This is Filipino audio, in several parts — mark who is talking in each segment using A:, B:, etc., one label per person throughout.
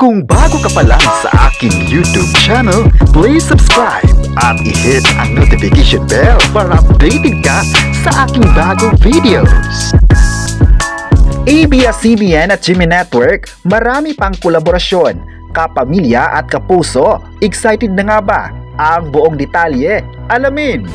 A: Kung bago ka pa lang sa aking YouTube channel, please subscribe at i-hit ang notification bell para updated ka sa aking bagong videos. ABS-CBN at GMA Network, marami pang kolaborasyon, kapamilya at kapuso. Excited na nga ba? Ang buong detalye, alamin!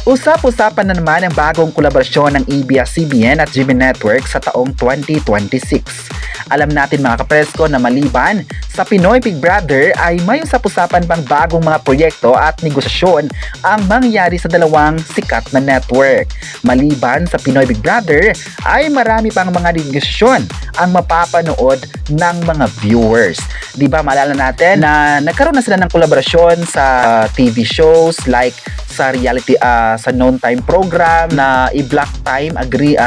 A: Usap-usapan na naman ang bagong kolaborasyon ng ABS-CBN at GMA Network sa taong 2026. Alam natin mga kapresko na maliban sa Pinoy Big Brother ay may usap-usapan pang bagong mga proyekto at negosasyon ang mangyayari sa dalawang sikat na network. Maliban sa Pinoy Big Brother ay marami pang mga negosasyon ang mapapanood ng mga viewers. Diba maalala natin na nagkaroon na sila ng kolaborasyon sa TV shows like sa reality sa noon time program na i-block time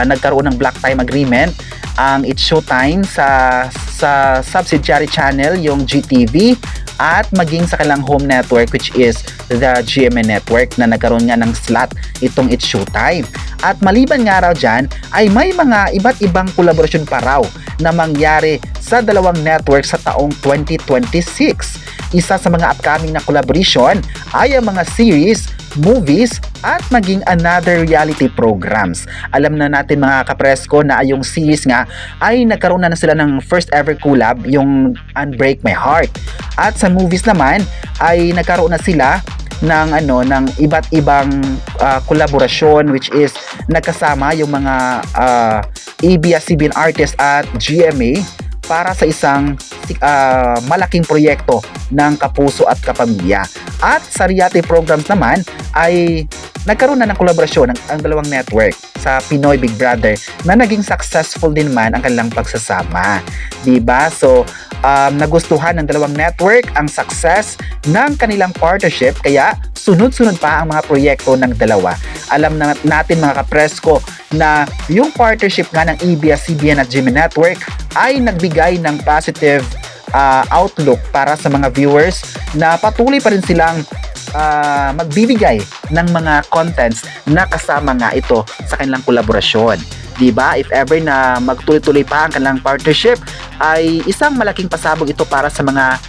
A: nagkaroon ng block time agreement ang It's Showtime sa subsidiary channel yung GTV at maging sa kanilang home network which is the GMA Network na nagkaroon nga ng slot itong It's Showtime. At maliban nga raw dyan ay may mga iba't ibang kolaborasyon pa raw na mangyari sa dalawang network sa taong 2026. Isa sa mga upcoming na collaboration ay ang mga series, movies at maging another reality programs. Alam na natin mga kapresko na yung series nga ay nagkaroon na sila ng first ever collab, yung Unbreak My Heart. At sa movies naman ay nagkaroon na sila ng iba't ibang kolaborasyon which is nagkasama yung mga ABS-CBN artists at GMA para sa isang malaking proyekto ng kapuso at kapamilya. At sa reality programs naman ay nagkaroon na ng kolaborasyon ang dalawang network sa Pinoy Big Brother na naging successful din man ang kanilang pagsasama. Diba? So, nagustuhan ng dalawang network ang success ng kanilang partnership kaya sunod-sunod pa ang mga proyekto ng dalawa. Alam na natin mga kapresko na yung partnership nga ng ABS-CBN at GMA Network ay nagbigay ng positive outlook para sa mga viewers na patuloy pa rin silang magbibigay ng mga contents na kasama nga ito sa kanilang kolaborasyon. Diba? If ever na magtuloy-tuloy pa ang kanilang partnership ay isang malaking pasabog ito para sa mga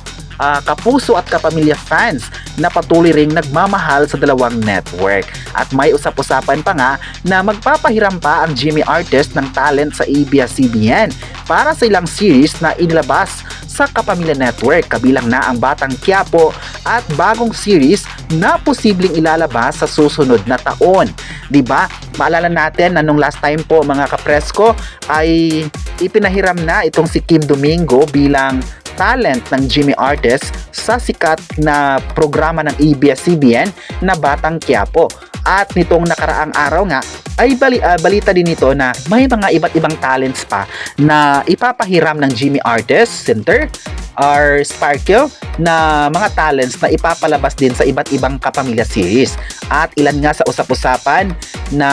A: kapuso at kapamilya fans na patuloy ring nagmamahal sa dalawang network. At may usap-usapan pa nga na magpapahiram pa ang GMA artist ng talent sa ABS-CBN para sa ilang series na inilabas sa Kapamilya Network, kabilang na ang Batang Quiapo at bagong series na posibleng ilalabas sa susunod na taon. Diba? Maalala natin na nung last time po mga kapresko ay ipinahiram na itong si Kim Domingo bilang talent ng GMA artist sa sikat na programa ng ABS-CBN na Batang Quiapo. At nitong nakaraang araw nga ay balita din ito na may mga iba't ibang talents pa na ipapahiram ng GMA Artist Center or Sparkle na mga talents na ipapalabas din sa iba't ibang kapamilya series. At ilan nga sa usap-usapan na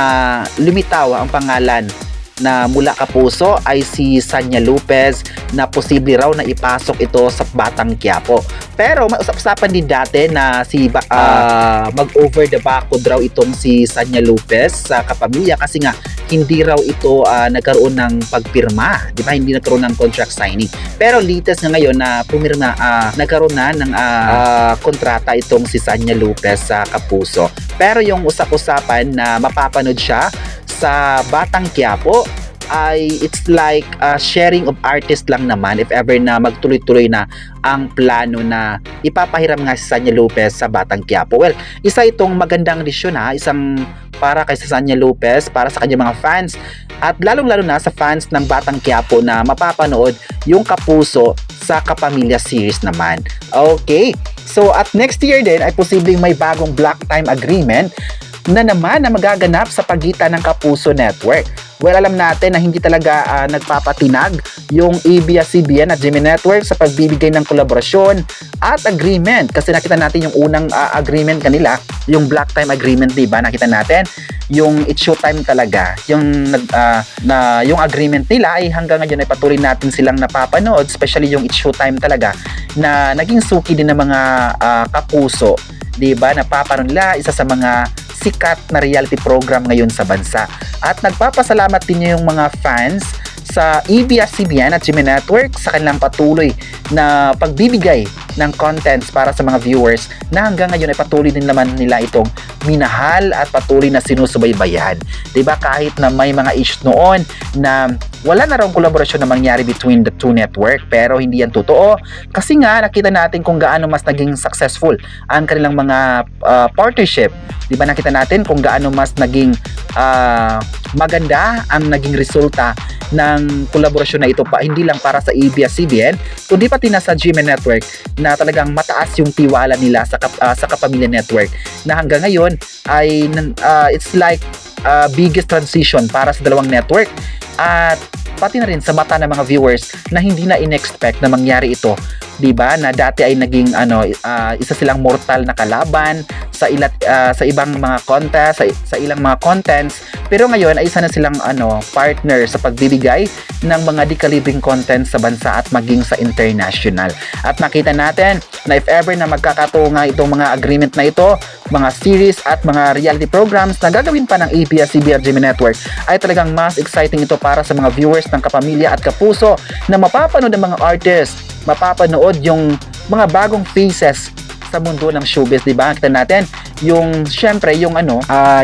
A: lumitaw ang pangalan na mula kapuso ay si Sanya Lopez na posible raw na ipasok ito sa Batang Quiapo. Pero may usap-usapan din dati na mag-over the backwood raw itong si Sanya Lopez sa kapamilya kasi nga hindi raw ito nagkaroon ng pagpirma, di ba? Hindi nagkaroon ng contract signing. Pero latest nga ngayon na pumirma, nagkaroon na ng kontrata itong si Sanya Lopez sa kapuso. Pero yung usap-usapan na mapapanood siya sa Batang Quiapo ay it's like sharing of artist lang naman if ever na magtuloy-tuloy na ang plano na ipapahiram nga si Sanya Lopez sa Batang Quiapo. Well, isa itong magandang desisyon isang para kay Sanya Lopez, para sa kanyang mga fans at lalong-lalo na sa fans ng Batang Quiapo na mapapanood yung kapuso sa Kapamilya series naman. Okay, so at next year din ay posibleng may bagong block time agreement na naman na magaganap sa pagitan ng Kapuso Network. Well, alam natin na hindi talaga nagpapatinag yung ABS-CBN at GMA Network sa pagbibigay ng kolaborasyon at agreement. Kasi nakita natin yung unang agreement kanila, yung Black Time Agreement, diba? Nakita natin yung It's Showtime talaga. Yung agreement nila ay hanggang ngayon ay patuloy natin silang napapanood, especially yung It's Showtime talaga na naging suki din ng mga kapuso. Diba? Napapanood nila, isa sa mga sikat na reality program ngayon sa bansa. At nagpapasalamat din yung mga fans sa ABS-CBN at GMA Network sa kanilang patuloy na pagbibigay ng contents para sa mga viewers na hanggang ngayon ay patuloy din naman nila itong minahal at patuloy na sinusubaybayan. Diba? Kahit na may mga issues noon na wala na raw kolaborasyon na mangyari between the two network, pero hindi yan totoo kasi nga nakita natin kung gaano mas naging successful ang kanilang mga partnership. Diba? Nakita natin kung gaano mas naging maganda ang naging resulta ng kolaborasyon na ito pa, hindi lang para sa ABS-CBN kundi pati na sa GMA Network na talagang mataas yung tiwala nila sa Kapamilya Network na hanggang ngayon ay it's like biggest transition para sa dalawang network at pati na rin sa mata ng mga viewers na hindi na in-expect na mangyari ito, 'di ba? Na dati ay naging isa silang mortal na kalaban sa ibang mga contest, sa ilang mga contents, pero ngayon ay isa na silang partner sa pagbibigay ng mga di-calibreng content sa bansa at maging sa international. At makita natin na if ever na magkakatunga itong mga agreement na ito, mga series at mga reality programs na gagawin pa ng ABS-CBN GMA Network, ay talagang mas exciting ito para sa mga viewers ng Kapamilya at Kapuso na mapapanood ng mga artists, mapapanood yung mga bagong faces sa mundo ng showbiz, di ba? Kita natin yung syempre yung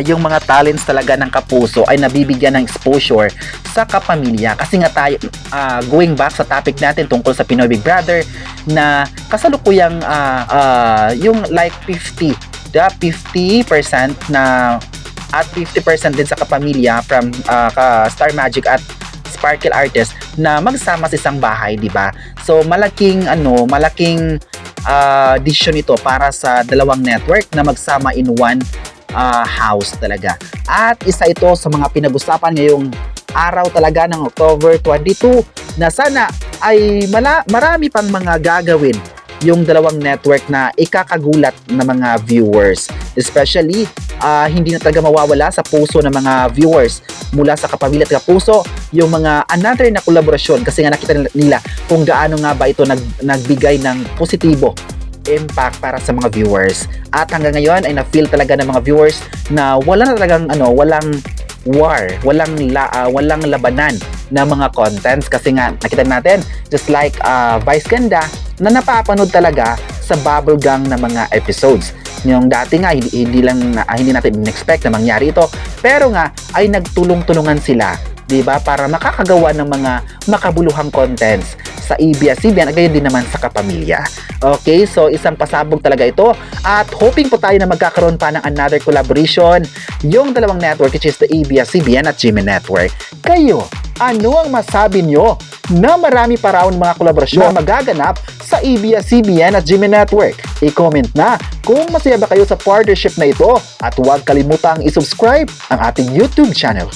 A: yung mga talents talaga ng Kapuso ay nabibigyan ng exposure sa Kapamilya kasi nga tayo going back sa topic natin tungkol sa Pinoy Big Brother na kasalukuyang yung like 50% na at 50% din sa Kapamilya from Star Magic at Sparkle Artist na magsama sa isang bahay, di ba? So malaking decision ito para sa dalawang network na magsama in one house talaga. At isa ito sa mga pinag-usapan ngayong araw talaga ng October 22 na sana ay marami pang mga gagawin yung dalawang network na ikakagulat ng mga viewers. Especially, hindi na talaga mawawala sa puso ng mga viewers mula sa Kapamilya at Kapuso yung mga another na kolaborasyon kasi nga nakita nila kung gaano nga ba ito nagbigay ng positibo impact para sa mga viewers. At hanggang ngayon ay na-feel talaga ng mga viewers na wala na talagang walang war, walang labanan na mga contents kasi nga nakita natin just like Vice Ganda na napapanood talaga sa bubblegum na mga episodes. Yung dati nga hindi natin in-expect na mangyari ito, pero nga ay nagtulong-tulungan sila, 'di ba, para makakagawa ng mga makabuluhang contents sa ABS-CBN at gayon din naman sa Kapamilya. Okay, so isang pasabog talaga ito at hoping po tayo na magkakaroon pa ng another collaboration yung dalawang network which is the ABS-CBN at GMA Network. Kayo, ano ang masabi nyo na marami pa raw mga kolaborasyon na magaganap sa ABS-CBN at GMA Network? I-comment na kung masaya ba kayo sa partnership na ito at huwag kalimutang i-subscribe ang ating YouTube channel.